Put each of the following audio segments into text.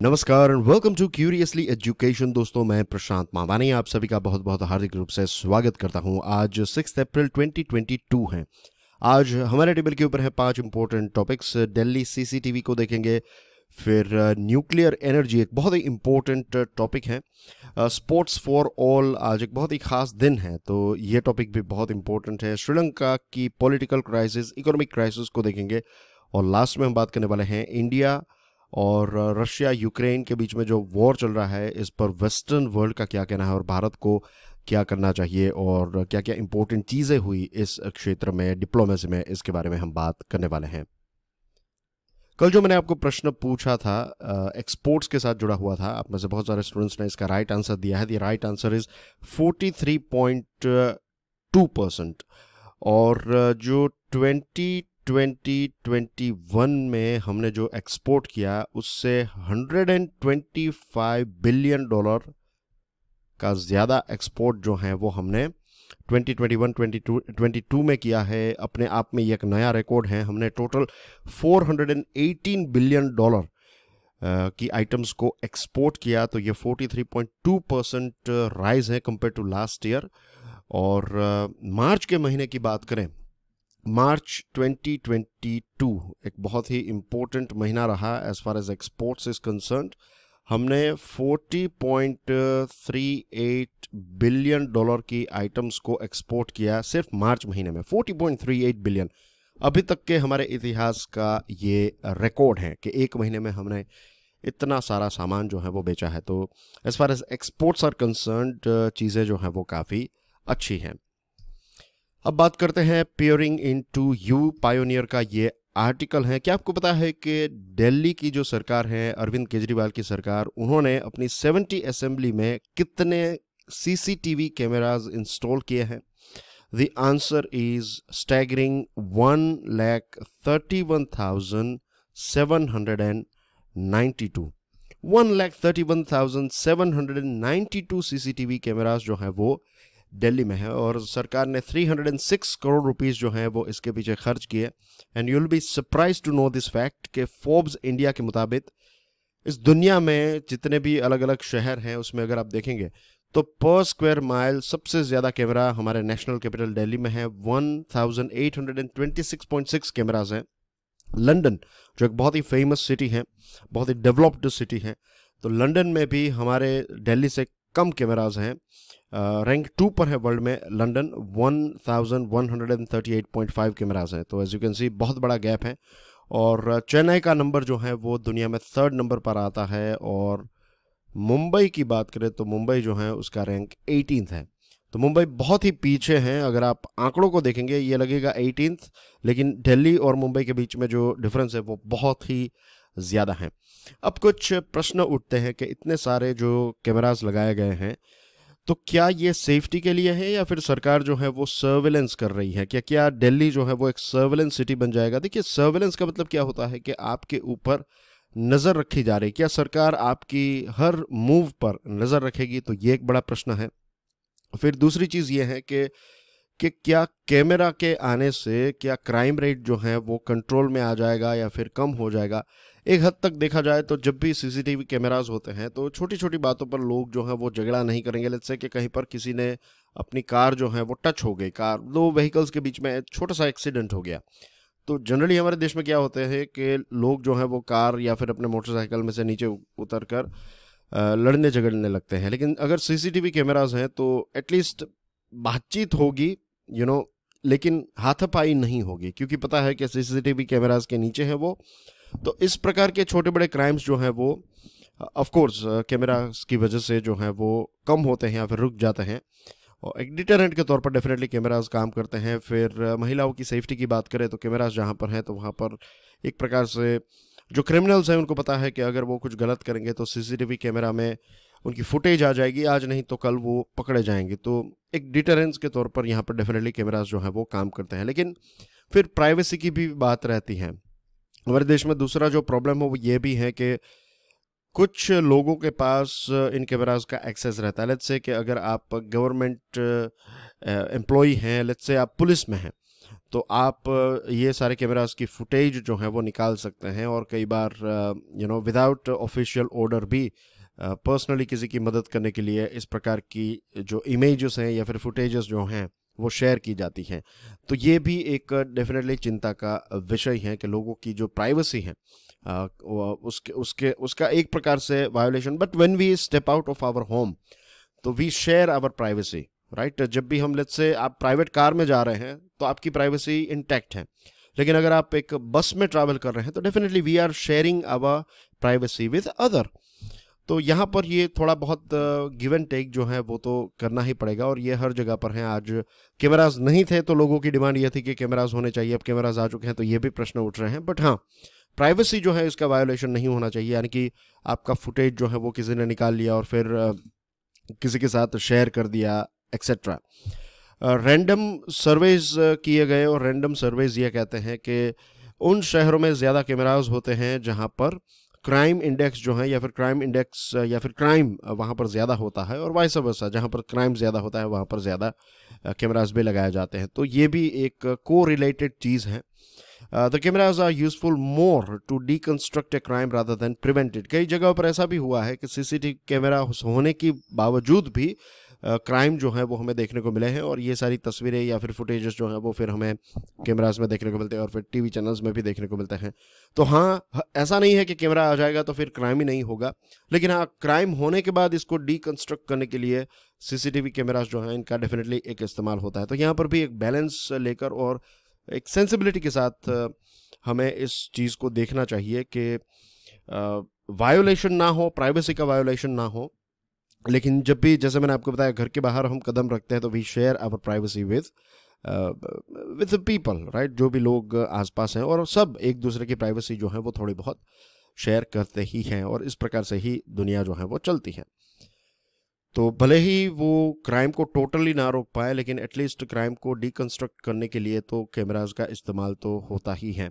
नमस्कार and welcome to curiously education. दोस्तों, मैं प्रशांत मावानी आप सभी का बहुत बहुत हार्दिक रूप से स्वागत करता हूं। आज 6 अप्रैल 2022 है। आज हमारे टेबल के ऊपर है 5 इंपॉर्टेंट टॉपिक्स। दिल्ली सीसीटीवी को देखेंगे, फिर न्यूक्लियर एनर्जी एक बहुत ही इंपॉर्टेंट टॉपिक है। स्पोर्ट्स फॉर ऑल आज एक बहुत ही खास दिन है, तो ये टॉपिक भी बहुत इंपॉर्टेंट है। श्रीलंका की पॉलिटिकल क्राइसिस, इकोनॉमिक क्राइसिस को देखेंगे और लास्ट में हम बात करने वाले हैं इंडिया और रशिया यूक्रेन के बीच में जो वॉर चल रहा है, इस पर वेस्टर्न वर्ल्ड का क्या कहना है और भारत को क्या करना चाहिए और क्या क्या इंपॉर्टेंट चीज़ें हुई इस क्षेत्र में, डिप्लोमेसी में, इसके बारे में हम बात करने वाले हैं। कल जो मैंने आपको प्रश्न पूछा था एक्सपोर्ट्स के साथ जुड़ा हुआ था, आप में से बहुत सारे स्टूडेंट्स ने इसका राइट आंसर दिया है। The right answer is 43.2%। और जो 2021 में हमने जो एक्सपोर्ट किया उससे $125 बिलियन का ज़्यादा एक्सपोर्ट जो है वो हमने 2021-22 में किया है। अपने आप में ये एक नया रिकॉर्ड है। हमने टोटल $418 बिलियन की आइटम्स को एक्सपोर्ट किया, तो ये 43.2% राइज है कंपेयर टू लास्ट ईयर। और मार्च के महीने की बात करें, मार्च 2022 एक बहुत ही इम्पोर्टेंट महीना रहा as far as exports is concerned. हमने $40.38 बिलियन की आइटम्स को एक्सपोर्ट किया सिर्फ मार्च महीने में। 40.38 बिलियन अभी तक के हमारे इतिहास का ये रिकॉर्ड है कि एक महीने में हमने इतना सारा सामान जो है वो बेचा है। तो as far as exports are concerned चीज़ें जो हैं वो काफ़ी अच्छी हैं। अब बात करते हैं पियरिंग इनटू यू पायोनियर का ये आर्टिकल है। क्या आपको पता है कि दिल्ली की जो सरकार है, अरविंद केजरीवाल की सरकार, उन्होंने अपनी 70 असेंबली में कितने सीसीटीवी कैमराज इंस्टॉल किए हैं? The answer is staggering 1,31,792। 1,31,792 CCTV cameras जो हैं वो दिल्ली में है और सरकार ने 306 करोड़ रुपीस जो हैं वो इसके पीछे खर्च किए। And you will be surprise to know this fact कि फोर्ब्स इंडिया के मुताबिक इस दुनिया में जितने भी अलग अलग शहर हैं उसमें अगर आप देखेंगे तो पर स्क्वायर माइल सबसे ज़्यादा कैमरा हमारे नेशनल कैपिटल दिल्ली में है। 1826.6 कैमराज हैं। लंदन जो एक बहुत ही फेमस सिटी है, बहुत ही डेवलप्ड सिटी है, तो लंदन में भी हमारे दिल्ली से कम कैमराज हैं। रैंक 2 पर है वर्ल्ड में लंदन, 1138.5 कैमराज हैं। तो एज यू कैन सी बहुत बड़ा गैप है। और चेन्नई का नंबर जो है वो दुनिया में 3rd नंबर पर आता है। और मुंबई की बात करें तो मुंबई जो है उसका रैंक 18th है। तो मुंबई बहुत ही पीछे हैं। अगर आप आंकड़ों को देखेंगे ये लगेगा 18th, लेकिन दिल्ली और मुंबई के बीच में जो डिफरेंस है वो बहुत ही ज़्यादा है। अब कुछ प्रश्न उठते हैं कि इतने सारे जो कैमरास लगाए गए हैं तो क्या ये सेफ्टी के लिए है या फिर सरकार जो है वो सर्वेलेंस कर रही है? क्या क्या दिल्ली जो है वो एक सर्वेलेंस सिटी बन जाएगा? देखिए, सर्वेलेंस का मतलब क्या होता है कि आपके ऊपर नज़र रखी जा रही है। क्या सरकार आपकी हर मूव पर नज़र रखेगी? तो ये एक बड़ा प्रश्न है। फिर दूसरी चीज़ ये है कि क्या कैमरा के आने से क्या क्राइम रेट जो है वो कंट्रोल में आ जाएगा या फिर कम हो जाएगा? एक हद तक देखा जाए तो जब भी सीसीटीवी कैमराज होते हैं तो छोटी छोटी बातों पर लोग जो हैं वो झगड़ा नहीं करेंगे। लेट्स से कि कहीं पर किसी ने अपनी कार जो है वो टच हो गई, कार दो व्हीकल्स के बीच में छोटा सा एक्सीडेंट हो गया, तो जनरली हमारे देश में क्या होते हैं कि लोग जो हैं वो कार या फिर अपने मोटरसाइकिल में से नीचे उतर कर लड़ने झगड़ने लगते हैं। लेकिन अगर सीसीटीवी कैमराज हैं तो एटलीस्ट बातचीत होगी, लेकिन हाथापाई नहीं होगी, क्योंकि पता है कि सीसीटीवी कैमराज के नीचे है वो। तो इस प्रकार के छोटे बड़े क्राइम्स जो हैं वो ऑफ कोर्स कैमरास की वजह से जो है वो कम होते हैं या फिर रुक जाते हैं। और एक डिटरेंट के तौर पर डेफिनेटली कैमरास काम करते हैं। फिर महिलाओं की सेफ्टी की बात करें तो कैमरास जहाँ पर हैं तो वहाँ पर एक प्रकार से जो क्रिमिनल्स हैं उनको पता है कि अगर वो कुछ गलत करेंगे तो सीसीटीवी कैमरा में उनकी फुटेज आ जाएगी, आज नहीं तो कल वो पकड़े जाएंगे। तो एक डिटरेंस के तौर पर यहाँ पर डेफिनेटली कैमरास जो है वो काम करते हैं। लेकिन फिर प्राइवेसी की भी बात रहती है। हमारे देश में दूसरा जो प्रॉब्लम है वो ये भी है कि कुछ लोगों के पास इन कैमराज का एक्सेस रहता है। लेट्स से कि अगर आप गवर्नमेंट एम्प्लॉई हैं, लेट्स से आप पुलिस में हैं, तो आप ये सारे कैमरास की फुटेज जो है वो निकाल सकते हैं, और कई बार विदाउट ऑफिशियल ऑर्डर भी पर्सनली किसी की मदद करने के लिए इस प्रकार की जो इमेजेस हैं या फिर फुटेजेस जो हैं वो शेयर की जाती हैं। तो ये भी एक डेफिनेटली चिंता का विषय है कि लोगों की जो प्राइवेसी है उसका एक प्रकार से violation. But when we step out of our home तो we share our privacy, right. जब भी हम लेट्स से आप प्राइवेट कार में जा रहे हैं तो आपकी प्राइवेसी इंटैक्ट है, लेकिन अगर आप एक बस में ट्रैवल कर रहे हैं तो definitely we are sharing our privacy with other. तो यहाँ पर ये थोड़ा बहुत गिव एंड टेक जो है वो तो करना ही पड़ेगा, और ये हर जगह पर है। आज कैमराज नहीं थे तो लोगों की डिमांड ये थी कि कैमराज होने चाहिए, अब कैमराज आ चुके हैं तो ये भी प्रश्न उठ रहे हैं। बट हाँ, प्राइवेसी जो है इसका वायोलेशन नहीं होना चाहिए, यानी कि आपका फुटेज जो है वो किसी ने निकाल लिया और फिर किसी के साथ शेयर कर दिया एक्सेट्रा। रैंडम सर्वेज किए गए, और रैंडम सर्वेज ये कहते हैं कि उन शहरों में ज़्यादा कैमराज होते हैं जहाँ पर क्राइम इंडेक्स जो है या फिर क्राइम वहाँ पर ज़्यादा होता है, और वाइस वर्सा, जहाँ पर क्राइम ज़्यादा होता है वहाँ पर ज़्यादा कैमराज भी लगाए जाते हैं। तो ये भी एक को रिलेटेड चीज़ है। The cameras are useful more to deconstruct a crime rather than prevent it. कई जगहों पर ऐसा भी हुआ है कि सीसीटीवी कैमरा होने के बावजूद भी क्राइम जो है वो हमें देखने को मिले हैं, और ये सारी तस्वीरें या फिर फुटेजेस जो हैं वो फिर हमें कैमरास में देखने को मिलते हैं और फिर टीवी चैनल्स में भी देखने को मिलते हैं। तो हाँ, ऐसा नहीं है कि कैमरा आ जाएगा तो फिर क्राइम ही नहीं होगा, लेकिन हाँ, क्राइम होने के बाद इसको डिकंस्ट्रक्ट करने के लिए सीसीटीवी कैमरास जो हैं इनका डेफिनेटली एक इस्तेमाल होता है। तो यहाँ पर भी एक बैलेंस लेकर और एक सेंसिबिलिटी के साथ हमें इस चीज़ को देखना चाहिए कि वायोलेशन ना हो, प्राइवेसी का वायोलेशन ना हो, लेकिन जब भी, जैसे मैंने आपको बताया, घर के बाहर हम कदम रखते हैं तो we share our privacy with people, right. जो भी लोग आसपास हैं, और सब एक दूसरे की प्राइवेसी जो है वो थोड़ी बहुत शेयर करते ही हैं, और इस प्रकार से ही दुनिया जो है वो चलती है। तो भले ही वो क्राइम को टोटली ना रोक पाए, लेकिन एटलीस्ट क्राइम को डिकंस्ट्रक्ट करने के लिए तो कैमराज का इस्तेमाल तो होता ही है।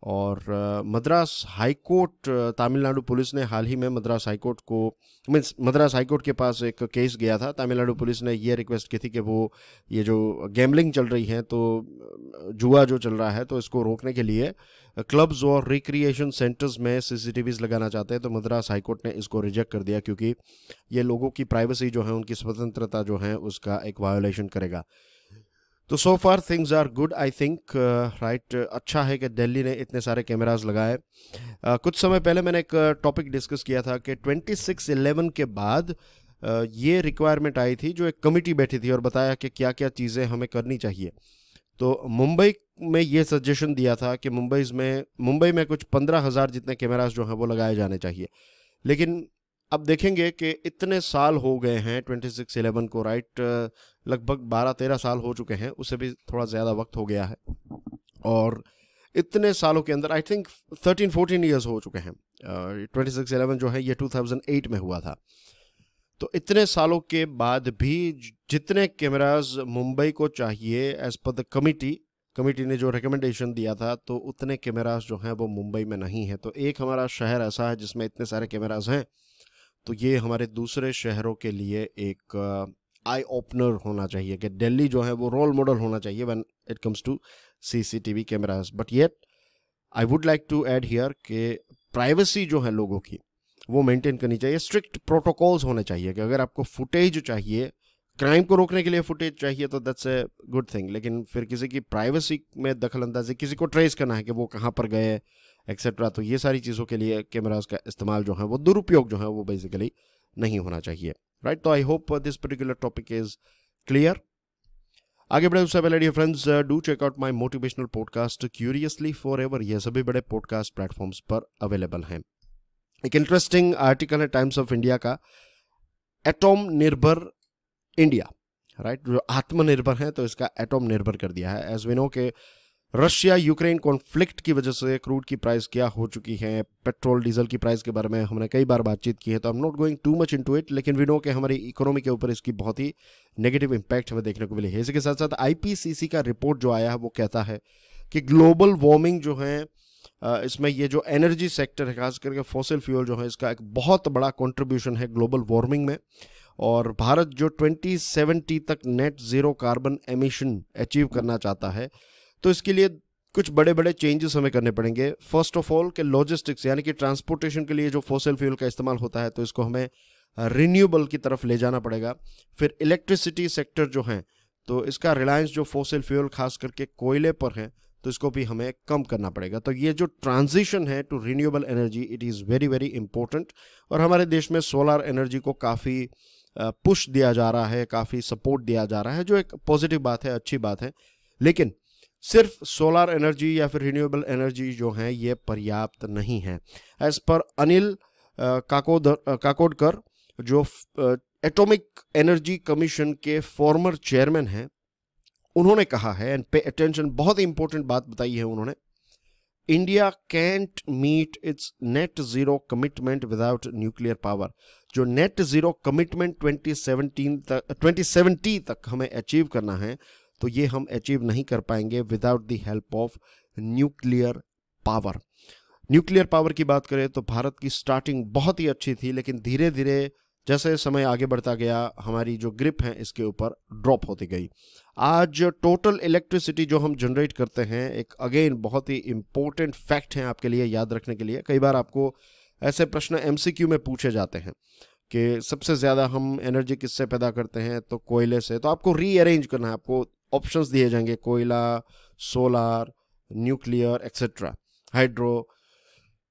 और Madras high court, Tamil Nadu police ने हाल ही में मद्रास हाई कोर्ट के पास एक केस गया था। तमिलनाडु पुलिस ने ये रिक्वेस्ट की थी कि वो ये जो गैम्बलिंग चल रही है, तो जुआ जो चल रहा है, तो इसको रोकने के लिए क्लब्स और रिक्रिएशन सेंटर्स में सीसीटीवीज लगाना चाहते हैं। तो मद्रास हाई कोर्ट ने इसको रिजेक्ट कर दिया, क्योंकि ये लोगों की प्राइवेसी जो है, उनकी स्वतंत्रता जो है, उसका एक वायोलेशन करेगा। तो so far things are good, I think, right. अच्छा है कि दिल्ली ने इतने सारे कैमराज लगाए। कुछ समय पहले मैंने एक टॉपिक डिस्कस किया था कि 26/11 के बाद ये रिक्वायरमेंट आई थी, जो एक कमिटी बैठी थी और बताया कि क्या क्या चीज़ें हमें करनी चाहिए। तो मुंबई में ये सजेशन दिया था कि मुंबई में कुछ 15,000 जितने कैमराज जो हैं वो लगाए जाने चाहिए। लेकिन अब देखेंगे कि इतने साल हो गए हैं 26/11 को, राइट। लगभग 12-13 साल हो चुके हैं, उससे भी थोड़ा ज़्यादा वक्त हो गया है, और इतने सालों के अंदर आई थिंक 13-14 ईयर्स हो चुके हैं। 26/11 जो है ये 2008 में हुआ था। तो इतने सालों के बाद भी जितने कैमराज मुंबई को चाहिए एज पर द कमिटी ने जो रिकमेंडेशन दिया था, तो उतने कैमराज जो हैं वो मुंबई में नहीं है। तो एक हमारा शहर ऐसा है जिसमें इतने सारे कैमराज हैं, तो ये हमारे दूसरे शहरों के लिए एक आई ओपनर होना चाहिए कि दिल्ली जो है वो रोल मॉडल होना चाहिए when it comes to CCTV cameras. But yet I would like to add here कि प्राइवेसी जो है लोगों की वो मेंटेन करनी चाहिए। स्ट्रिक्ट प्रोटोकॉल्स होने चाहिए कि अगर आपको फुटेज चाहिए, क्राइम को रोकने के लिए फुटेज चाहिए, तो दैट्स ए गुड थिंग। लेकिन फिर किसी की प्राइवेसी में दखल अंदाजी, किसी को ट्रेस करना है कि वो कहाँ पर गए एक्सेट्रा, तो ये सारी चीज़ों के लिए कैमराज का इस्तेमाल जो है वो दुरुपयोग जो है वो बेसिकली नहीं होना चाहिए, राइट। तो I hope this particular topic is clear. आगे बढ़े उससे पहले dear friends, do check out my motivational podcast curiously forever. ये सभी बड़े पॉडकास्ट प्लेटफॉर्म्स पर अवेलेबल हैं। एक इंटरेस्टिंग आर्टिकल है टाइम्स ऑफ इंडिया का, एटॉम निर्भर इंडिया, राइट। जो आत्मनिर्भर है तो इसका एटॉम निर्भर कर दिया है। एज वी नो के रशिया यूक्रेन कॉन्फ्लिक्ट की वजह से क्रूड की प्राइस क्या हो चुकी है, पेट्रोल डीजल की प्राइस के बारे में हमने कई बार बातचीत की है, तो आई am not going too much into it, लेकिन वी नो कि हमारी इकोनॉमी के ऊपर इसकी बहुत ही नेगेटिव इंपैक्ट हमें देखने को मिली है। इसी के साथ साथ आईपीसीसी का रिपोर्ट जो आया है वो कहता है कि ग्लोबल वार्मिंग जो है, इसमें ये जो एनर्जी सेक्टर है, खास करके फॉसिल फ्यूल जो है, इसका एक बहुत बड़ा कंट्रीब्यूशन है ग्लोबल वार्मिंग में। और भारत जो 2070 तक net zero carbon emission achieve करना चाहता है, तो इसके लिए कुछ बड़े बड़े चेंजेस हमें करने पड़ेंगे। फर्स्ट ऑफ ऑल के लॉजिस्टिक्स यानी कि ट्रांसपोर्टेशन के लिए जो फॉसिल फ्यूल का इस्तेमाल होता है तो इसको हमें रिन्यूएबल की तरफ ले जाना पड़ेगा। फिर इलेक्ट्रिसिटी सेक्टर जो है तो इसका रिलायंस जो फॉसिल फ्यूल खास करके कोयले पर है तो इसको भी हमें कम करना पड़ेगा। तो ये जो ट्रांजिशन है to renewable energy it is very very important. और हमारे देश में सोलर एनर्जी को काफ़ी पुश दिया जा रहा है, काफ़ी सपोर्ट दिया जा रहा है, जो एक पॉजिटिव बात है, अच्छी बात है। लेकिन सिर्फ सोलर एनर्जी या फिर रिन्यूएबल एनर्जी जो है ये पर्याप्त नहीं है। एज पर अनिल काकोडकर जो एटॉमिक एनर्जी कमीशन के फॉर्मर चेयरमैन हैं, उन्होंने कहा है, एंड पे अटेंशन, बहुत ही इंपॉर्टेंट बात बताई है उन्होंने, India can't meet its net zero commitment without nuclear power. जो नेट जीरो कमिटमेंट 2070 तक हमें अचीव करना है तो ये हम अचीव नहीं कर पाएंगे without the help of nuclear power. Nuclear power की बात करें तो भारत की स्टार्टिंग बहुत ही अच्छी थी, लेकिन धीरे धीरे जैसे समय आगे बढ़ता गया हमारी जो ग्रिप है इसके ऊपर ड्रॉप होती गई। आज टोटल इलेक्ट्रिसिटी जो हम जनरेट करते हैं, एक अगेन बहुत ही इंपॉर्टेंट फैक्ट है आपके लिए याद रखने के लिए। कई बार आपको ऐसे प्रश्न एमसीक्यू में पूछे जाते हैं कि सबसे ज़्यादा हम एनर्जी किससे पैदा करते हैं, तो कोयले से। तो आपको रीअरेंज करना है, आपको ऑप्शंस दिए जाएंगे, कोयला, सोलार, न्यूक्लियर एक्सेट्रा, हाइड्रो,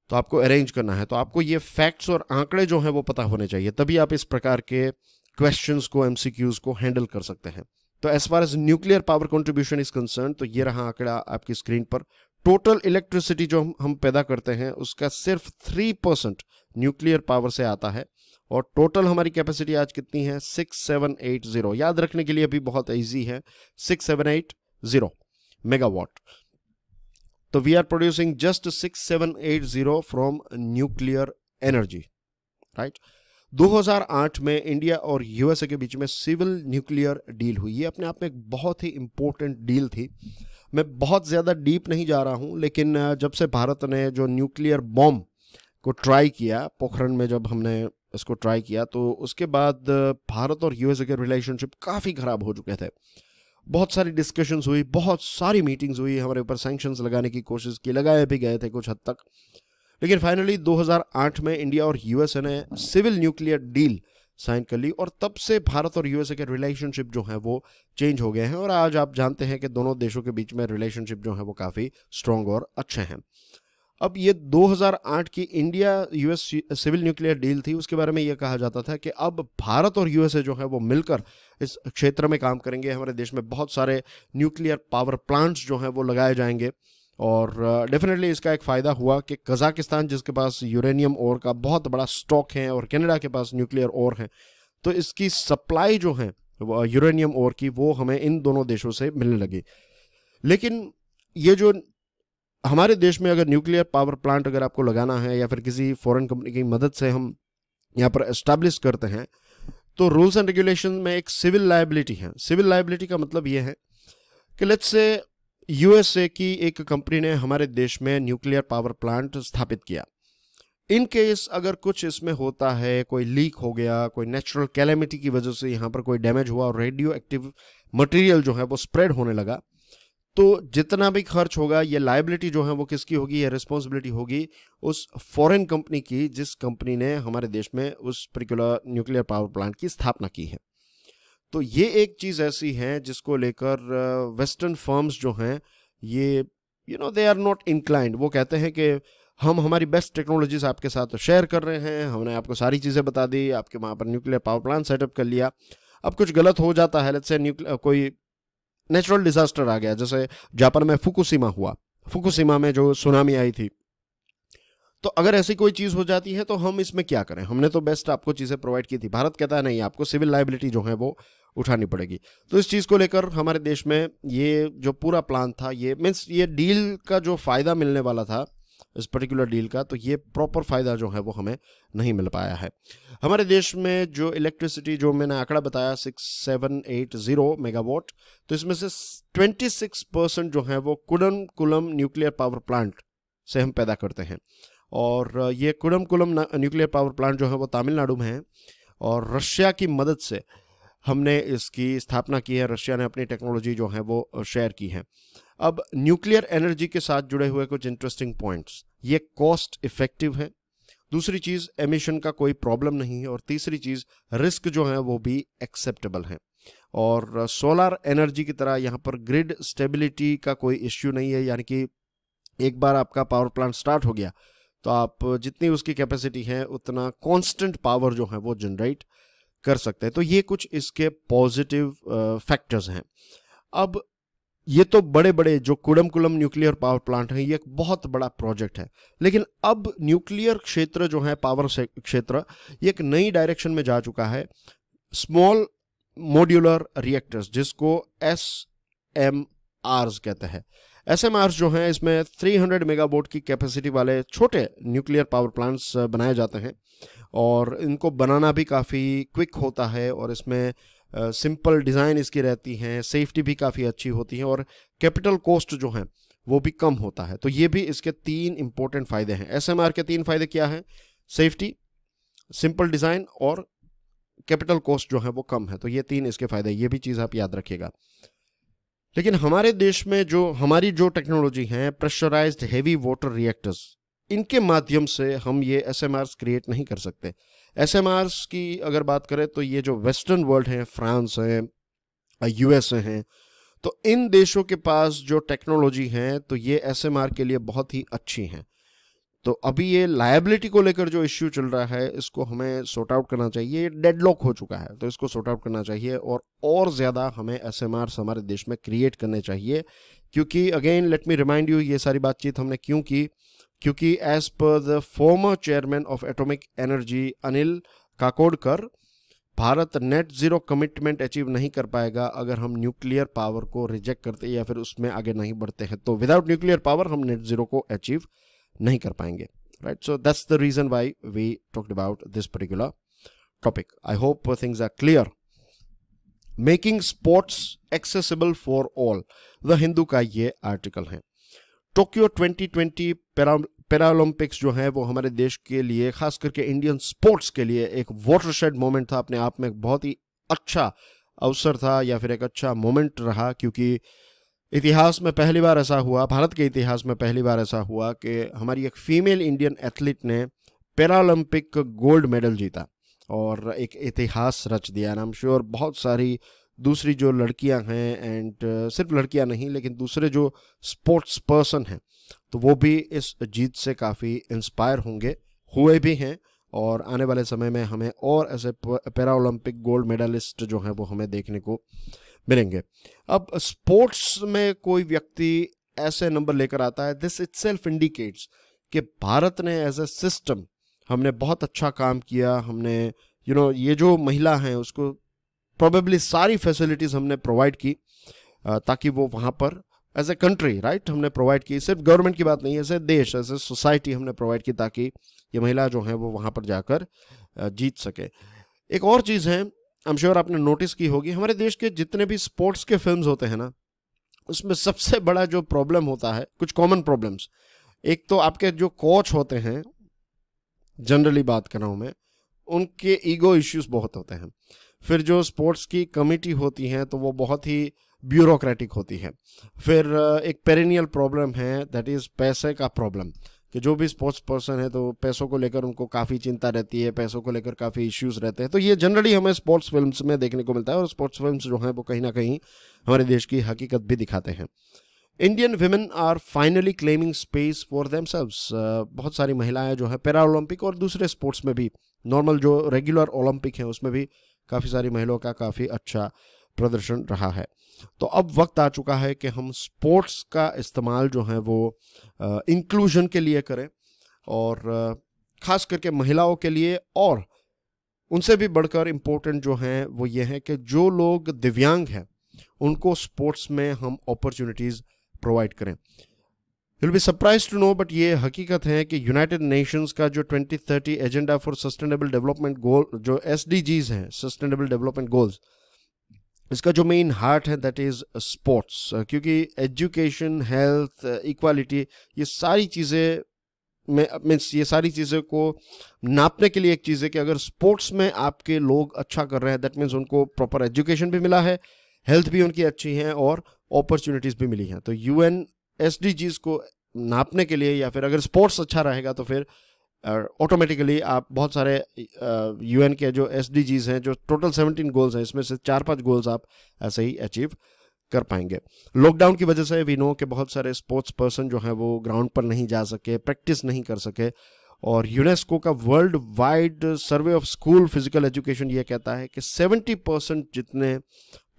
तो आपको अरेंज करना है। तो आपको ये फैक्ट्स और आंकड़े जो हैं वो पता होने चाहिए, तभी आप इस प्रकार के क्वेश्चंस को, एमसीक्यूज को हैंडल कर सकते हैं। तो as far as nuclear power contribution is concern, तो ये रहा आंकड़ा आपकी स्क्रीन पर। टोटल इलेक्ट्रिसिटी जो हम पैदा करते हैं उसका सिर्फ 3% न्यूक्लियर पावर से आता है। और टोटल हमारी कैपेसिटी आज कितनी है? 6780। याद रखने के लिए भी बहुत ईजी है, 6780 मेगावाट। तो we are producing just 6780 from nuclear energy, right. 2008 में इंडिया और यूएसए के बीच में सिविल न्यूक्लियर डील हुई। ये अपने आप में एक बहुत ही इंपॉर्टेंट डील थी। मैं बहुत ज़्यादा डीप नहीं जा रहा हूँ, लेकिन जब से भारत ने जो न्यूक्लियर बॉम्ब को ट्राई किया, पोखरण में जब हमने इसको ट्राई किया, तो उसके बाद भारत और यूएसए के रिलेशनशिप काफ़ी ख़राब हो चुके थे। बहुत सारी डिस्कशंस हुई, बहुत सारी मीटिंग्स हुई, हमारे ऊपर सैंक्शंस लगाने की कोशिश की, लगाए भी गए थे कुछ हद तक। लेकिन फाइनली 2008 में इंडिया और यूएसए ने सिविल न्यूक्लियर डील साइन कर ली, और तब से भारत और यूएसए के रिलेशनशिप जो है वो चेंज हो गए हैं। और आज आप जानते हैं कि दोनों देशों के बीच में रिलेशनशिप जो है वो काफ़ी स्ट्रॉन्ग और अच्छे हैं। अब ये 2008 की India US civil nuclear deal थी, उसके बारे में ये कहा जाता था कि अब भारत और यूएसए जो है वो मिलकर इस क्षेत्र में काम करेंगे। हमारे देश में बहुत सारे न्यूक्लियर पावर प्लांट्स जो हैं वो लगाए जाएंगे। और डेफिनेटली इसका एक फ़ायदा हुआ कि कजाकिस्तान, जिसके पास यूरेनियम ओर का बहुत बड़ा स्टॉक है, और कनाडा के पास न्यूक्लियर ओर है, तो इसकी सप्लाई जो है यूरेनियम ओर की वो हमें इन दोनों देशों से मिलने लगी। लेकिन ये जो हमारे देश में अगर न्यूक्लियर पावर प्लांट अगर आपको लगाना है या फिर किसी फॉरेन कंपनी की मदद से हम यहाँ पर एस्टैब्लिश करते हैं, तो रूल्स एंड रेगुलेशन में एक सिविल लायबिलिटी है। सिविल लायबिलिटी का मतलब ये है कि लेट्स से यूएसए की एक कंपनी ने हमारे देश में न्यूक्लियर पावर प्लांट स्थापित किया। इन केस अगर कुछ इसमें होता है, कोई लीक हो गया, कोई नेचुरल कैलेमिटी की वजह से यहाँ पर कोई डैमेज हुआ और रेडियो एक्टिव मटेरियल जो है वो स्प्रेड होने लगा, तो जितना भी खर्च होगा, ये लायबिलिटी जो है वो किसकी होगी? ये रिस्पॉन्सिबिलिटी होगी उस फॉरेन कंपनी की जिस कंपनी ने हमारे देश में उस पर्टिकुलर न्यूक्लियर पावर प्लांट की स्थापना की है। तो ये एक चीज़ ऐसी है जिसको लेकर वेस्टर्न फर्म्स जो हैं ये दे आर नॉट इंक्लाइंड। वो कहते हैं कि हम हमारी बेस्ट टेक्नोलॉजीज आपके साथ शेयर कर रहे हैं, हमने आपको सारी चीज़ें बता दी, आपके वहाँ पर न्यूक्लियर पावर प्लांट सेटअप कर लिया। अब कुछ गलत हो जाता है, लेट्स से कोई नेचुरल डिजास्टर आ गया, जैसे जापान में फुकुशिमा हुआ, फुकुशिमा में जो सुनामी आई थी, तो अगर ऐसी कोई चीज़ हो जाती है तो हम इसमें क्या करें? हमने तो बेस्ट आपको चीज़ें प्रोवाइड की थी। भारत कहता है नहीं, आपको सिविल लायबिलिटी जो है वो उठानी पड़ेगी। तो इस चीज़ को लेकर हमारे देश में ये जो पूरा प्लान था, ये मीन्स ये डील का जो फ़ायदा मिलने वाला था, इस पर्टिकुलर डील का, तो ये प्रॉपर फ़ायदा जो है वो हमें नहीं मिल पाया है। हमारे देश में जो इलेक्ट्रिसिटी, जो मैंने आंकड़ा बताया 6780 मेगावाट, तो इसमें से 26% जो है वो कुडमकुलम न्यूक्लियर पावर प्लांट से हम पैदा करते हैं। और ये कुडमकुलम न्यूक्लियर पावर प्लांट जो है वो तमिलनाडु में है, और रशिया की मदद से हमने इसकी स्थापना की है। रशिया ने अपनी टेक्नोलॉजी जो है वो शेयर की है। अब न्यूक्लियर एनर्जी के साथ जुड़े हुए कुछ इंटरेस्टिंग पॉइंट्स, ये कॉस्ट इफेक्टिव है, दूसरी चीज एमिशन का कोई प्रॉब्लम नहीं है, और तीसरी चीज रिस्क जो है वो भी एक्सेप्टेबल है। और सोलर एनर्जी की तरह यहाँ पर ग्रिड स्टेबिलिटी का कोई इश्यू नहीं है, यानी कि एक बार आपका पावर प्लांट स्टार्ट हो गया तो आप जितनी उसकी कैपेसिटी है उतना कांस्टेंट पावर जो है वो जनरेट कर सकते हैं। तो ये कुछ इसके पॉजिटिव फैक्टर्स हैं। अब ये तो बड़े बड़े जो कुडमकुलम न्यूक्लियर पावर प्लांट हैं, ये एक बहुत बड़ा प्रोजेक्ट है, लेकिन अब न्यूक्लियर क्षेत्र जो है, पावर क्षेत्र, ये एक नई डायरेक्शन में जा चुका है। स्मॉल मॉड्यूलर रिएक्टर्स, जिसको SMRs कहते हैं। SMRs जो हैं, इसमें 300 मेगावाट की कैपेसिटी वाले छोटे न्यूक्लियर पावर प्लांट्स बनाए जाते हैं, और इनको बनाना भी काफ़ी क्विक होता है, और इसमें सिंपल डिज़ाइन इसकी रहती हैं, सेफ्टी भी काफ़ी अच्छी होती है, और कैपिटल कॉस्ट जो है वो भी कम होता है। तो ये भी इसके 3 इंपॉर्टेंट फ़ायदे हैं। SMR के 3 फायदे क्या हैं? सेफ्टी, सिंपल डिज़ाइन और कैपिटल कॉस्ट जो है वो कम है। तो ये 3 इसके फायदे, ये भी चीज़ आप याद रखिएगा। लेकिन हमारे देश में जो हमारी जो टेक्नोलॉजी है, प्रेशराइज्ड हेवी वाटर रिएक्टर्स, इनके माध्यम से हम ये SMRs क्रिएट नहीं कर सकते। SMRs की अगर बात करें तो ये जो वेस्टर्न वर्ल्ड है, फ्रांस है, USA हैं, तो इन देशों के पास जो टेक्नोलॉजी है तो ये SMR के लिए बहुत ही अच्छी हैं। तो अभी ये लायबिलिटी को लेकर जो इश्यू चल रहा है, इसको हमें सॉर्ट आउट करना चाहिए। ये डेडलॉक हो चुका है, तो इसको सॉर्ट आउट करना चाहिए, और ज़्यादा हमें SMRs हमारे देश में क्रिएट करने चाहिए। क्योंकि again let me remind you, ये सारी बातचीत हमने क्यों की? क्योंकि as per the former chairman of atomic energy Anil Kakodkar, Bharat net zero commitment achieve नहीं कर पाएगा अगर हम न्यूक्लियर पावर को रिजेक्ट करते या फिर उसमें आगे नहीं बढ़ते हैं। तो विदाउट न्यूक्लियर पावर हम नेट जीरो को अचीव नहीं कर पाएंगे, right? So that's the reason why we talked about this particular topic. I hope things are clear. Making sports accessible for all, the Hindu का ये आर्टिकल है। Tokyo 2020 Paralympics जो है वो हमारे देश के लिए, खास करके इंडियन स्पोर्ट्स के लिए, एक वाटरशेड मोमेंट था। अपने आप में एक बहुत ही अच्छा अवसर था, या फिर एक अच्छा मोमेंट रहा, क्योंकि इतिहास में पहली बार ऐसा हुआ, भारत के इतिहास में पहली बार ऐसा हुआ कि हमारी एक फीमेल इंडियन एथलीट ने पैरालंपिक गोल्ड मेडल जीता और एक इतिहास रच दिया। एंड आई एम श्योर बहुत सारी दूसरी जो लड़कियां हैं, एंड सिर्फ लड़कियां नहीं लेकिन दूसरे जो स्पोर्ट्स पर्सन हैं, तो वो भी इस जीत से काफ़ी इंस्पायर होंगे, हुए भी हैं, और आने वाले समय में हमें और ऐसे पैरा ओलंपिक गोल्ड मेडलिस्ट जो हैं वो हमें देखने को मिलेंगे। अब स्पोर्ट्स में कोई व्यक्ति ऐसे नंबर लेकर आता है, दिस इटसेल्फ इंडिकेट्स कि भारत ने एज ए सिस्टम हमने बहुत अच्छा काम किया। हमने ये जो महिला हैं उसको प्रोबेबली सारी फैसिलिटीज़ हमने प्रोवाइड की, ताकि वो वहाँ पर एज ए कंट्री, राइट, हमने प्रोवाइड की। सिर्फ गवर्नमेंट की बात नहीं है, एज ए देश, एज ए सोसाइटी हमने प्रोवाइड की, ताकि ये महिला जो है वो वहाँ पर जाकर जीत सके। एक और चीज़ है, आई एम श्योर आपने नोटिस की होगी, हमारे देश के जितने भी स्पोर्ट्स के फिल्म्स होते हैं ना, उसमें सबसे बड़ा जो प्रॉब्लम होता है, कुछ कॉमन प्रॉब्लम्स, एक तो आपके जो कोच होते हैं, जनरली बात कर रहा हूँ मैं, उनके ईगो इश्यूज बहुत होते हैं। फिर जो स्पोर्ट्स की कमेटी होती हैं तो वो बहुत ही ब्यूरोक्रेटिक होती है। फिर एक पेरिनियल प्रॉब्लम है, दैट इज़ पैसे का प्रॉब्लम, कि जो भी स्पोर्ट्स पर्सन है तो पैसों को लेकर उनको काफ़ी चिंता रहती है, पैसों को लेकर काफ़ी इश्यूज रहते हैं। तो ये जनरली हमें स्पोर्ट्स फिल्म्स में देखने को मिलता है, और स्पोर्ट्स फिल्म्स जो हैं वो कहीं ना कहीं हमारे देश की हकीकत भी दिखाते हैं। Indian women are finally claiming space for themselves. बहुत सारी महिलाएं जो है पैरा ओलंपिक और दूसरे स्पोर्ट्स में भी, नॉर्मल जो रेगुलर ओलंपिक है उसमें भी काफ़ी सारी महिलाओं का काफ़ी अच्छा प्रदर्शन रहा है। तो अब वक्त आ चुका है कि हम स्पोर्ट्स का इस्तेमाल जो है वो इंक्लूजन के लिए करें, और ख़ास करके महिलाओं के लिए। और उनसे भी बढ़कर इम्पोर्टेंट जो हैं वो ये है कि जो लोग दिव्यांग हैं उनको स्पोर्ट्स में हम अपॉर्चुनिटीज़ प्रोवाइड करें। You'll be surprised to know, but ये हकीकत है कि यूनाइटेड नेशंस का जो 2030 agenda for sustainable development goal, जो SDGs हैं, सस्टेनेबल डेवलपमेंट गोल्स, इसका जो मेन हार्ट है दैट इज़ स्पोर्ट्स। क्योंकि एजुकेशन, हेल्थ, इक्वालिटी, ये सारी चीज़ें में मीन्स ये सारी चीज़ों को नापने के लिए एक चीज़ है कि अगर स्पोर्ट्स में आपके लोग अच्छा कर रहे हैं, दैट मीन्स उनको प्रॉपर एजुकेशन भी मिला है, हेल्थ भी उनकी अच्छी है, और अपॉर्चुनिटीज़ भी मिली हैं। तो यूएन एसडीजीज को नापने के लिए, या फिर अगर स्पोर्ट्स अच्छा रहेगा तो फिर ऑटोमेटिकली आप बहुत सारे यूएन के जो एसडीजीज हैं, जो टोटल 17 गोल्स हैं, इसमें से 4-5 गोल्स आप ऐसे ही अचीव कर पाएंगे। लॉकडाउन की वजह से वी नो कि बहुत सारे स्पोर्ट्स पर्सन जो हैं वो ग्राउंड पर नहीं जा सके, प्रैक्टिस नहीं कर सके, और यूनेस्को का world wide survey of school physical education ये कहता है कि 70% जितने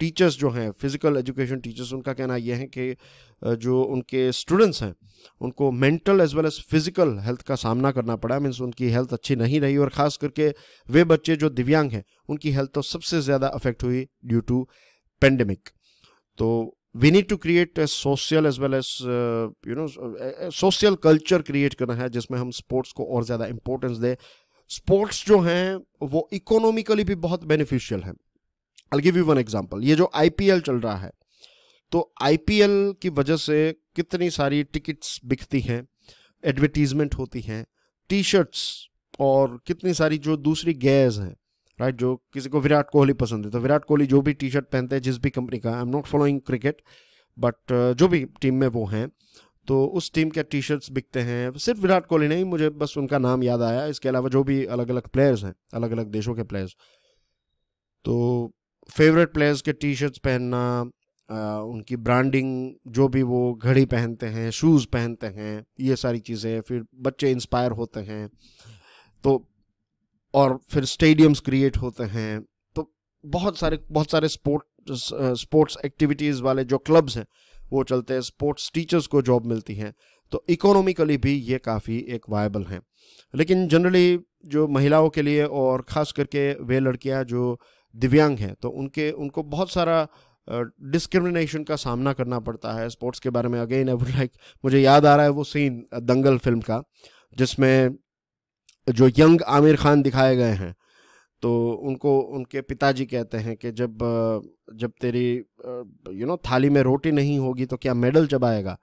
टीचर्स जो हैं, फिजिकल एजुकेशन टीचर्स, उनका कहना यह है कि जो उनके स्टूडेंट्स हैं उनको mental as well as physical health का सामना करना पड़ा। मीन्स उनकी हेल्थ अच्छी नहीं रही, और ख़ास करके वे बच्चे जो दिव्यांग हैं उनकी हेल्थ तो सबसे ज़्यादा अफेक्ट हुई ड्यू टू पेंडेमिक। तो we need to create social as well as social culture create करना है जिसमें हम स्पोर्ट्स को और ज़्यादा इंपॉर्टेंस दें। स्पोर्ट्स जो हैं वो इकोनॉमिकली भी बहुत बेनिफिशियल हैं। I'll give you one example. ये जो IPL चल रहा है, तो IPL की वजह से कितनी सारी टिकट्स बिकती हैं, एडवर्टीजमेंट होती हैं, टी शर्ट्स, और कितनी सारी जो दूसरी गेयर्स हैं, राइट। जो किसी को विराट कोहली पसंद है तो विराट कोहली जो भी टी शर्ट पहनते हैं जिस भी कंपनी का, आई am not following cricket, but जो भी टीम में वो हैं तो उस टीम के टी शर्ट्स बिकते हैं। सिर्फ विराट कोहली नहीं, मुझे बस उनका नाम याद आया, इसके अलावा जो भी अलग अलग प्लेयर्स हैं, अलग अलग देशों के प्लेयर्स, तो फेवरेट प्लेयर्स के टी शर्ट्स पहनना, उनकी ब्रांडिंग, जो भी वो घड़ी पहनते हैं, शूज़ पहनते हैं, ये सारी चीज़ें, फिर बच्चे इंस्पायर होते हैं, तो और फिर स्टेडियम्स क्रिएट होते हैं। तो बहुत सारे स्पोर्ट्स एक्टिविटीज़ वाले जो क्लब्स हैं वो चलते हैं, स्पोर्ट्स टीचर्स को जॉब मिलती हैं, तो इकोनॉमिकली भी ये काफ़ी एक वायबल हैं। लेकिन जनरली जो महिलाओं के लिए, और ख़ास करके वे लड़कियां जो दिव्यांग हैं, तो उनको बहुत सारा डिस्क्रिमिनेशन का सामना करना पड़ता है स्पोर्ट्स के बारे में। अगेन आई वुड लाइक, मुझे याद आ रहा है वो सीन दंगल फिल्म का, जिसमें जो यंग आमिर खान दिखाए गए हैं, तो उनको उनके पिताजी कहते हैं कि जब तेरी थाली में रोटी नहीं होगी तो क्या मेडल चबाएगा,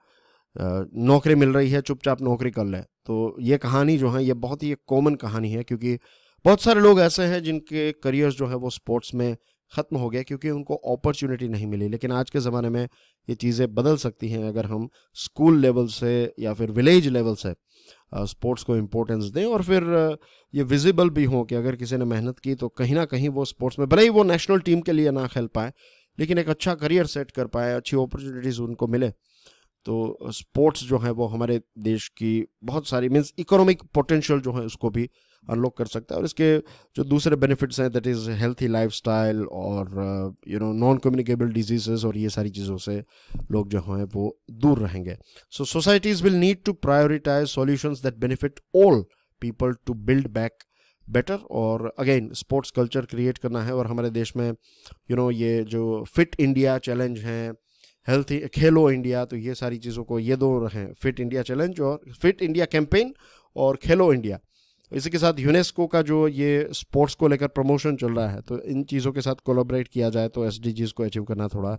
नौकरी मिल रही है चुपचाप नौकरी कर ले। तो ये कहानी जो है ये बहुत ही एक कॉमन कहानी है, क्योंकि बहुत सारे लोग ऐसे हैं जिनके करियर्स जो है वो स्पोर्ट्स में ख़त्म हो गए क्योंकि उनको अपॉर्चुनिटी नहीं मिली। लेकिन आज के ज़माने में ये चीज़ें बदल सकती हैं अगर हम स्कूल लेवल से या फिर विलेज लेवल से स्पोर्ट्स को इम्पोर्टेंस दें, और फिर ये विजिबल भी हो कि अगर किसी ने मेहनत की तो कहीं ना कहीं वो स्पोर्ट्स में, भले ही वो नेशनल टीम के लिए ना खेल पाए, लेकिन एक अच्छा करियर सेट कर पाए, अच्छी अपॉर्चुनिटीज़ उनको मिले। तो स्पोर्ट्स जो है वो हमारे देश की बहुत सारी मीन्स इकोनॉमिक पोटेंशियल जो है उसको भी अनलॉक कर सकता है। और इसके जो दूसरे बेनिफिट्स हैं, दैट इज़ हेल्थी लाइफस्टाइल और नॉन कम्युनिकेबल डिजीजेस, और ये सारी चीज़ों से लोग जो हैं वो दूर रहेंगे। So societies will need to prioritize solutions that benefit all people to build back better. और अगेन स्पोर्ट्स कल्चर क्रिएट करना है, और हमारे देश में ये जो फिट इंडिया चैलेंज हैं, हेल्थी खेलो इंडिया, तो ये सारी चीज़ों को, ये दो हैं, फिट इंडिया चैलेंज और फिट इंडिया कैंपेन और खेलो इंडिया। इसी के साथ यूनेस्को का जो ये स्पोर्ट्स को लेकर प्रमोशन चल रहा है, तो इन चीज़ों के साथ कोलैबोरेट किया जाए तो एसडीजीज को अचीव करना थोड़ा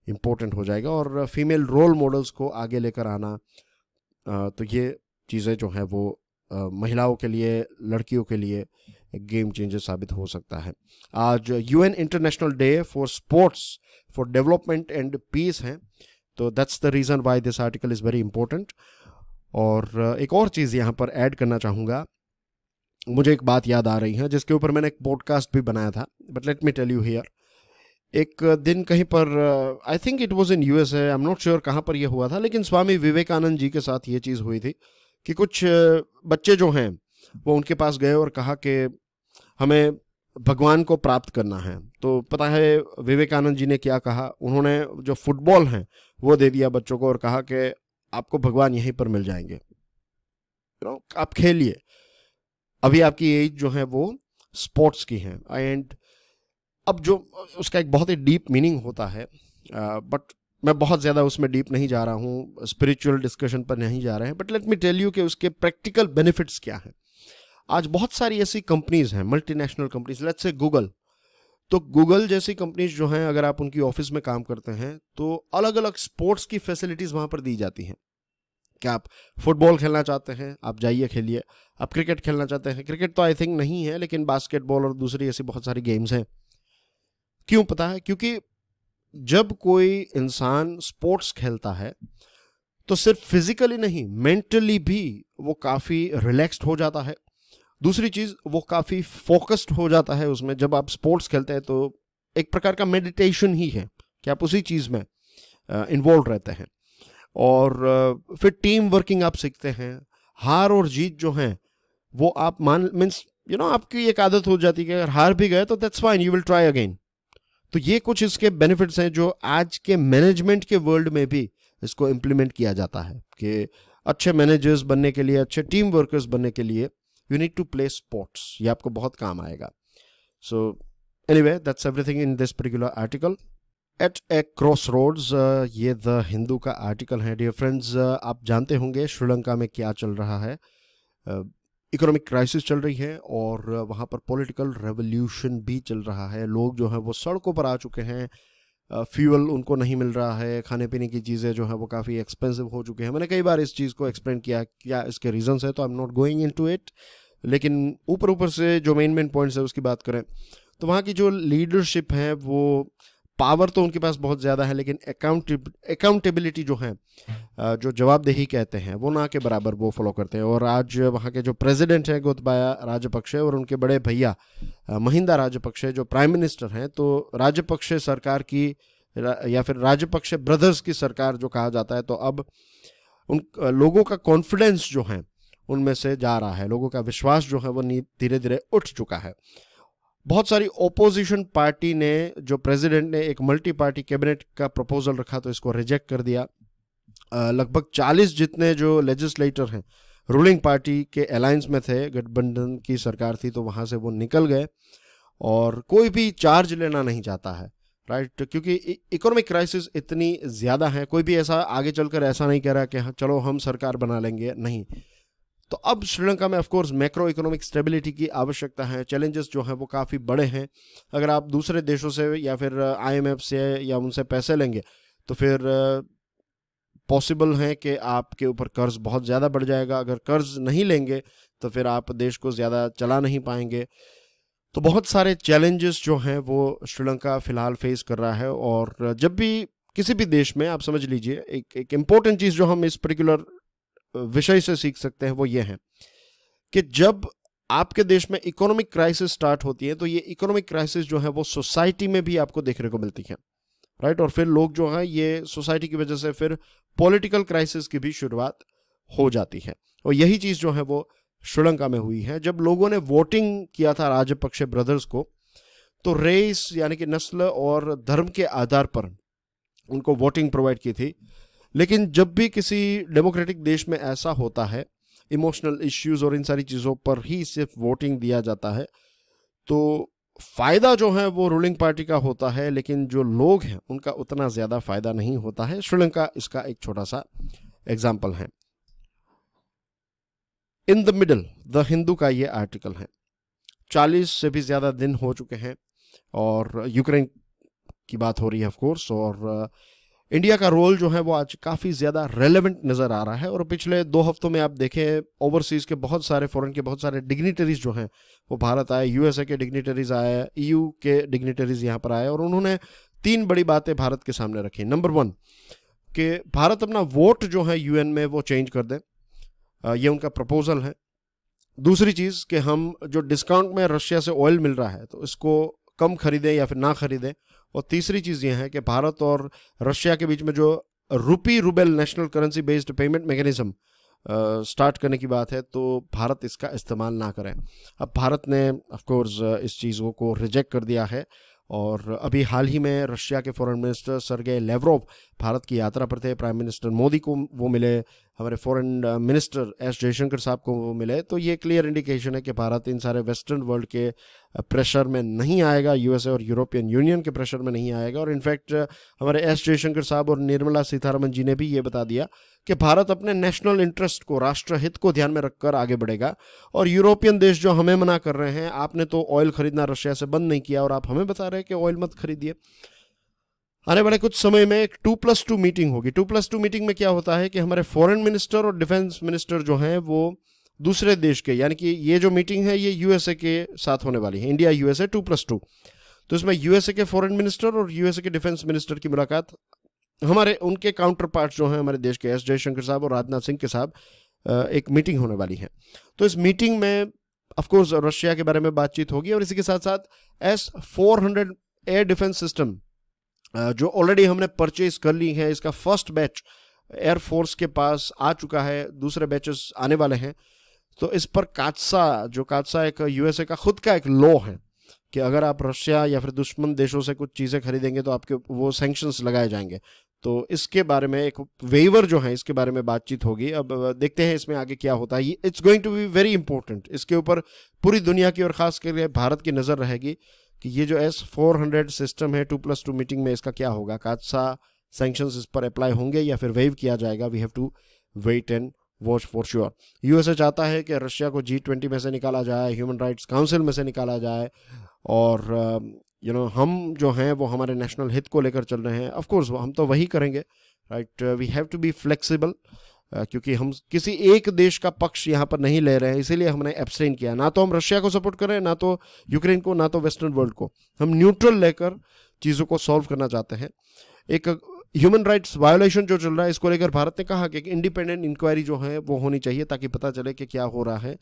इम्पोर्टेंट हो जाएगा। और फीमेल रोल मॉडल्स को आगे लेकर आना, तो ये चीज़ें जो हैं वो महिलाओं के लिए, लड़कियों के लिए एक गेम चेंजर साबित हो सकता है। आज UN international day for sports for development and peace है, तो that's the reason why this article is very important. और एक और चीज़ यहाँ पर ऐड करना चाहूँगा, मुझे एक बात याद आ रही है जिसके ऊपर मैंने एक पॉडकास्ट भी बनाया था, but let me tell you here. एक दिन कहीं पर, I think it was in USA, I am not sure कहाँ पर यह हुआ था, लेकिन स्वामी विवेकानंद जी के साथ ये चीज़ हुई थी कि कुछ बच्चे जो हैं वो उनके पास गए और कहा कि हमें भगवान को प्राप्त करना है। तो पता है विवेकानंद जी ने क्या कहा, उन्होंने जो फुटबॉल हैं वो दे दिया बच्चों को और कहा कि आपको भगवान यहीं पर मिल जाएंगे, आप खेलिए। अभी आपकी एज जो है वो स्पोर्ट्स की है। एंड अब जो उसका एक बहुत ही डीप मीनिंग होता है, बट मैं बहुत ज़्यादा उसमें डीप नहीं जा रहा हूँ, स्पिरिचुअल डिस्कशन पर नहीं जा रहे हैं, but let me tell you कि उसके प्रैक्टिकल बेनिफिट्स क्या हैं। आज बहुत सारी ऐसी कंपनीज हैं, multinational companies, let's say Google. तो गूगल जैसी कंपनीज जो हैं, अगर आप उनकी ऑफिस में काम करते हैं तो अलग अलग स्पोर्ट्स की फैसिलिटीज़ वहाँ पर दी जाती हैं। क्या आप फुटबॉल खेलना चाहते हैं, आप जाइए खेलिए। आप क्रिकेट खेलना चाहते हैं, क्रिकेट तो आई थिंक नहीं है, लेकिन बास्केटबॉल और दूसरी ऐसी बहुत सारी गेम्स हैं। क्यों पता है? क्योंकि जब कोई इंसान स्पोर्ट्स खेलता है तो सिर्फ फिजिकली नहीं, मेंटली भी वो काफ़ी रिलैक्स्ड हो जाता है। दूसरी चीज़, वो काफ़ी फोकस्ड हो जाता है उसमें। जब आप स्पोर्ट्स खेलते हैं तो एक प्रकार का मेडिटेशन ही है कि आप उसी चीज़ में इन्वॉल्व रहते हैं। और फिर टीम वर्किंग आप सीखते हैं। हार और जीत जो हैं वो आप आपकी एक आदत हो जाती है कि अगर हार भी गए तो that's fine, you will try again. तो ये कुछ इसके बेनिफिट्स हैं जो आज के मैनेजमेंट के वर्ल्ड में भी इसको इम्प्लीमेंट किया जाता है कि अच्छे मैनेजर्स बनने के लिए, अच्छे टीम वर्कर्स बनने के लिए you need to play sports. ये आपको बहुत काम आएगा। So anyway, that's everything in this particular article. At a crossroads, ये द हिंदू का आर्टिकल है। डियर फ्रेंड्स, आप जानते होंगे श्रीलंका में क्या चल रहा है। इकोनॉमिक क्राइसिस चल रही है और वहाँ पर पॉलिटिकल रेवोल्यूशन भी चल रहा है। लोग जो है वो सड़कों पर आ चुके हैं। फ्यूल उनको नहीं मिल रहा है, खाने पीने की चीज़ें जो है वो काफ़ी एक्सपेंसिव हो चुके हैं। मैंने कई बार इस चीज़ को एक्सप्लेन किया क्या इसके रीजंस है, तो आई am not going into it. लेकिन ऊपर से जो मेन पॉइंट्स है उसकी बात करें तो वहाँ की जो लीडरशिप है वो पावर तो उनके पास बहुत ज़्यादा है, लेकिन अकाउंटेबिलिटी जो है, जो जवाबदेही कहते हैं, वो ना के बराबर वो फॉलो करते हैं। और आज वहाँ के जो प्रेसिडेंट हैं गोतबाया राजपक्षे और उनके बड़े भैया महिंदा राजपक्षे जो प्राइम मिनिस्टर हैं, तो राजपक्षे सरकार की या फिर राजपक्षे ब्रदर्स की सरकार जो कहा जाता है, तो अब उन लोगों का कॉन्फिडेंस जो है उनमें से जा रहा है। लोगों का विश्वास जो है वो धीरे धीरे उठ चुका है। बहुत सारी ओपोजिशन पार्टी ने, जो प्रेसिडेंट ने एक मल्टी पार्टी कैबिनेट का प्रपोजल रखा तो इसको रिजेक्ट कर दिया। लगभग 40 जितने जो लेजिस्लेटर हैं रूलिंग पार्टी के अलायंस में थे, गठबंधन की सरकार थी, तो वहाँ से वो निकल गए और कोई भी चार्ज लेना नहीं चाहता है, राइट। क्योंकि इकोनॉमिक क्राइसिस इतनी ज़्यादा है, कोई भी ऐसा आगे चलकर ऐसा नहीं कह रहा कि हाँ चलो हम सरकार बना लेंगे, नहीं। तो अब श्रीलंका में ऑफकोर्स मैक्रो इकोनॉमिक स्टेबिलिटी की आवश्यकता है। चैलेंजेस जो हैं वो काफ़ी बड़े हैं। अगर आप दूसरे देशों से या फिर IMF से या उनसे पैसे लेंगे तो फिर पॉसिबल है कि आपके ऊपर कर्ज बहुत ज़्यादा बढ़ जाएगा। अगर कर्ज नहीं लेंगे तो फिर आप देश को ज़्यादा चला नहीं पाएंगे। तो बहुत सारे चैलेंजेस जो हैं वो श्रीलंका फ़िलहाल फेस कर रहा है। और जब भी किसी भी देश में, आप समझ लीजिए, एक इम्पोर्टेंट चीज़ जो हम इस पर्टिकुलर विषय से सीख सकते हैं वो ये है कि जब आपके देश में इकोनॉमिक क्राइसिस स्टार्ट होती है तो ये इकोनॉमिक क्राइसिस जो है वो सोसाइटी में भी आपको देखने को मिलती है, राइट। और फिर लोग जो हैं ये सोसाइटी की वजह से फिर पॉलिटिकल क्राइसिस की भी शुरुआत हो जाती है। और यही चीज़ जो है वो श्रीलंका में हुई है। जब लोगों ने वोटिंग किया था राजपक्षे ब्रदर्स को, तो रेस यानी कि नस्ल और धर्म के आधार पर उनको वोटिंग प्रोवाइड की थी। लेकिन जब भी किसी डेमोक्रेटिक देश में ऐसा होता है, इमोशनल इश्यूज और इन सारी चीज़ों पर ही सिर्फ वोटिंग दिया जाता है, तो फ़ायदा जो है वो रूलिंग पार्टी का होता है, लेकिन जो लोग हैं उनका उतना ज़्यादा फ़ायदा नहीं होता है। श्रीलंका इसका एक छोटा सा एग्जाम्पल है। In the middle, the Hindu का ये आर्टिकल है। 40 से भी ज़्यादा दिन हो चुके हैं और यूक्रेन की बात हो रही है ऑफकोर्स। और इंडिया का रोल जो है वो आज काफ़ी ज़्यादा रेलेवेंट नज़र आ रहा है। और पिछले 2 हफ्तों में आप देखें ओवरसीज़ के बहुत सारे, फॉरेन के बहुत सारे डिग्निटरीज जो हैं वो भारत आए। USA के डिग्निटरीज आए, EU के डिग्निटरीज यहाँ पर आए और उन्होंने 3 बड़ी बातें भारत के सामने रखी। नंबर 1 कि भारत अपना वोट जो है UN में वो चेंज कर दे, ये उनका प्रपोजल है। दूसरी चीज़ कि हम जो डिस्काउंट में रशिया से ऑयल मिल रहा है तो इसको कम खरीदें या फिर ना खरीदें। और तीसरी चीज़ ये है कि भारत और रशिया के बीच में जो rupee ruble national currency based payment mechanism start करने की बात है, तो भारत इसका इस्तेमाल ना करें। अब भारत ने ऑफकोर्स इस चीज़ों को रिजेक्ट कर दिया है। और अभी हाल ही में रशिया के foreign minister Sergei Lavrov Bharat की यात्रा पर थे। प्राइम मिनिस्टर मोदी को वो मिले, हमारे फॉरेन मिनिस्टर एस जयशंकर साहब को वो मिले। तो ये क्लियर इंडिकेशन है कि भारत इन सारे वेस्टर्न वर्ल्ड के प्रेशर में नहीं आएगा, USA और यूरोपियन यूनियन के प्रेशर में नहीं आएगा। और इनफैक्ट हमारे एस जयशंकर साहब और निर्मला सीतारमन जी ने भी ये बता दिया कि भारत अपने नेशनल इंटरेस्ट को, राष्ट्रहित को ध्यान में रखकर आगे बढ़ेगा। और यूरोपियन देश जो हमें मना कर रहे हैं, आपने तो ऑयल खरीदना रशिया से बंद नहीं किया और आप हमें बता रहे हैं कि ऑयल मत खरीदिए। आने वाले कुछ समय में एक 2+2 मीटिंग होगी। 2+2 मीटिंग में क्या होता है कि हमारे फॉरेन मिनिस्टर और डिफेंस मिनिस्टर जो हैं वो दूसरे देश के, यानी कि ये जो मीटिंग है ये USA के साथ होने वाली है, इंडिया USA 2+2। तो इसमें यूएसए के फॉरेन मिनिस्टर और यूएसए के डिफेंस मिनिस्टर की मुलाकात हमारे उनके काउंटर पार्ट जो हैं हमारे देश के एस जयशंकर साहब और राजनाथ सिंह के साथ एक मीटिंग होने वाली है। तो इस मीटिंग में ऑफकोर्स रशिया के बारे में बातचीत होगी और इसी के साथ साथ S-400 एयर डिफेंस सिस्टम जो ऑलरेडी हमने परचेज कर ली है, इसका फर्स्ट बैच एयरफोर्स के पास आ चुका है, दूसरे बैचेस आने वाले हैं। तो इस पर कात्सा एक यूएसए का खुद का एक लॉ है कि अगर आप रशिया या फिर दुश्मन देशों से कुछ चीज़ें खरीदेंगे तो आपके वो सैंक्शंस लगाए जाएंगे। तो इसके बारे में एक वेवर जो है इसके बारे में बातचीत होगी। अब देखते हैं इसमें आगे क्या होता है। It's going to be very important. इसके ऊपर पूरी दुनिया की और खास करके भारत की नज़र रहेगी कि ये जो S-400 सिस्टम है 2+2 मीटिंग में इसका क्या होगा। कात्सा सैंक्शंस इस पर अप्लाई होंगे या फिर वेव किया जाएगा। We have to wait and watch for sure. USA चाहता है कि रशिया को G20 में से निकाला जाए, ह्यूमन राइट्स काउंसिल में से निकाला जाए और हम जो हैं वो हमारे नेशनल हित को लेकर चल रहे हैं। ऑफ कोर्स हम तो वही करेंगे, right. We have to be flexible क्योंकि हम किसी एक देश का पक्ष यहाँ पर नहीं ले रहे हैं, इसीलिए हमने एब्सटेन किया। ना तो हम रशिया को सपोर्ट कर रहे हैं, ना तो यूक्रेन को, ना तो वेस्टर्न वर्ल्ड को। हम न्यूट्रल लेकर चीज़ों को सॉल्व करना चाहते हैं। एक ह्यूमन राइट्स वायोलेशन जो चल रहा है इसको लेकर भारत ने कहा कि इंडिपेंडेंट इंक्वायरी जो है वो होनी चाहिए ताकि पता चले कि क्या हो रहा है।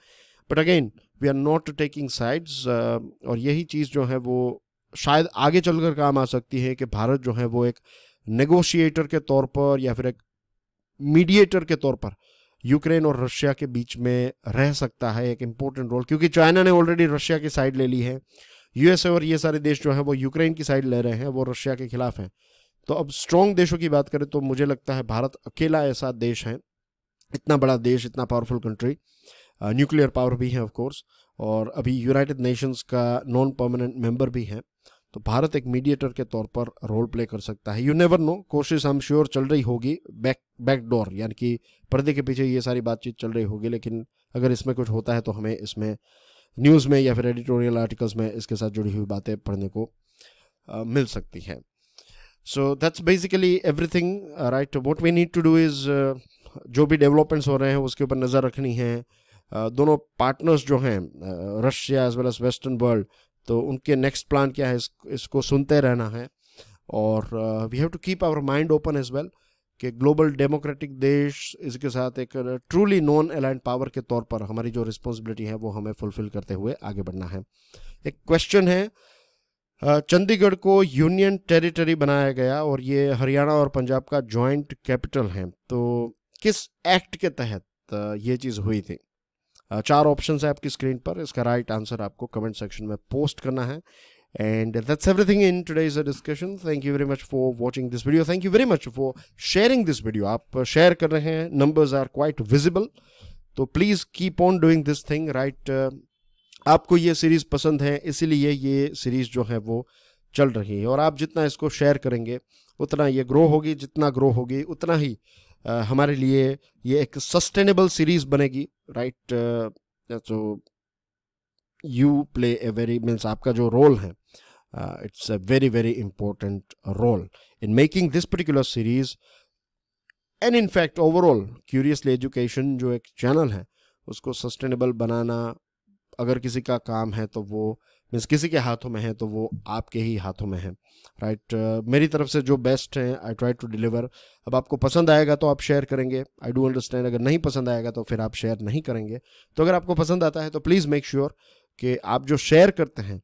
But again we are not taking sides और यही चीज़ जो है वो शायद आगे चलकर काम आ सकती है कि भारत जो है वो एक नेगोशिएटर के तौर पर या फिर एक मीडिएटर के तौर पर यूक्रेन और रशिया के बीच में रह सकता है, एक इम्पोर्टेंट रोल। क्योंकि चाइना ने ऑलरेडी रशिया की साइड ले ली है, यूएसए और ये सारे देश जो हैं वो यूक्रेन की साइड ले रहे हैं, वो रशिया के खिलाफ हैं। तो अब स्ट्रॉन्ग देशों की बात करें तो मुझे लगता है भारत अकेला ऐसा देश है, इतना बड़ा देश, इतना पावरफुल कंट्री, न्यूक्लियर पावर भी है ऑफ कोर्स, और अभी यूनाइटेड नेशंस का नॉन परमानेंट मेंबर भी है। तो भारत एक मीडिएटर के तौर पर रोल प्ले कर सकता है। यू नेवर नो, कोशिश हम श्योर चल रही होगी, बैकडोर यानी कि पर्दे के पीछे ये सारी बातचीत चल रही होगी। लेकिन अगर इसमें कुछ होता है तो हमें इसमें न्यूज़ में या फिर एडिटोरियल आर्टिकल्स में इसके साथ जुड़ी हुई बातें पढ़ने को मिल सकती है। So that's basically everything, right. What we need to do is जो भी डेवलपमेंट्स हो रहे हैं उसके ऊपर नज़र रखनी है। दोनों पार्टनर्स जो हैं Russia as well as western world, तो उनके नेक्स्ट प्लान क्या है इसको सुनते रहना है। और we have to keep our mind open as well कि ग्लोबल डेमोक्रेटिक देश, इसके साथ एक ट्रूली नॉन अलाइंड पावर के तौर पर हमारी जो रिस्पॉन्सिबिलिटी है वो हमें फुलफिल करते हुए आगे बढ़ना है। एक क्वेश्चन है, चंडीगढ़ को यूनियन टेरिटरी बनाया गया और ये हरियाणा और पंजाब का जॉइंट कैपिटल है, तो किस एक्ट के तहत ये चीज़ हुई थी? 4 ऑप्शंस है आपकी स्क्रीन पर, इसका राइट आंसर आपको कमेंट सेक्शन में पोस्ट करना है। And that's everything in today's discussion. Thank you very much for watching this video. Thank you very much for sharing this video. आप share कर रहे हैं, numbers are quite visible. तो please keep on doing this thing, right? आपको ये series पसंद है, इसीलिए ये सीरीज़ जो है वो चल रही है। और आप जितना इसको शेयर करेंगे उतना ये ग्रो होगी, जितना ग्रो होगी उतना ही हमारे लिए ये एक सस्टेनेबल सीरीज़ बनेगी, राइट। तो you play a very means आपका जो रोल है, it's a very very important role in making this particular series and in fact overall Curiously Education जो एक चैनल है उसको सस्टेनेबल बनाना अगर किसी का काम है तो वो मीन्स किसी के हाथों में है तो वो आपके ही हाथों में है, राइट। मेरी तरफ से जो बेस्ट है आई ट्राई टू डिलीवर। अब आपको पसंद आएगा तो आप शेयर करेंगे, आई डू अंडरस्टैंड। अगर नहीं पसंद आएगा तो फिर आप शेयर नहीं करेंगे। तो अगर आपको पसंद आता है तो प्लीज़ मेक श्योर कि आप जो शेयर करते हैं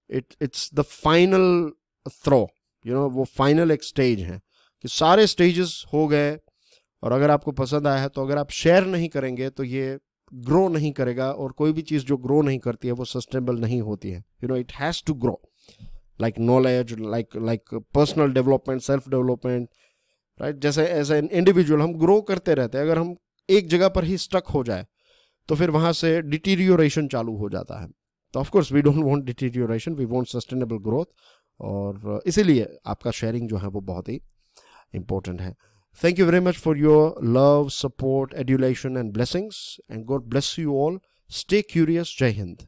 इट्स द फाइनल थ्रो, वो फाइनल एक स्टेज है कि सारे स्टेजेस हो गए। और अगर आपको पसंद आया है तो अगर आप शेयर नहीं करेंगे तो ये ग्रो नहीं करेगा, और कोई भी चीज़ जो ग्रो नहीं करती है वो सस्टेनेबल नहीं होती है। It has to grow, like knowledge, like personal development, self development, right. जैसे एज एन इंडिविजुअल हम ग्रो करते रहते हैं। अगर हम एक जगह पर ही स्टक हो जाए तो फिर वहाँ से डिटीरियोरेशन चालू हो जाता है। तो of course we don't want deterioration, we want sustainable growth. और इसीलिए आपका शेयरिंग जो है वो बहुत ही इंपॉर्टेंट है। Thank you very much for your love, support, adulation and blessings, and God bless you all. Stay curious. Jai Hind.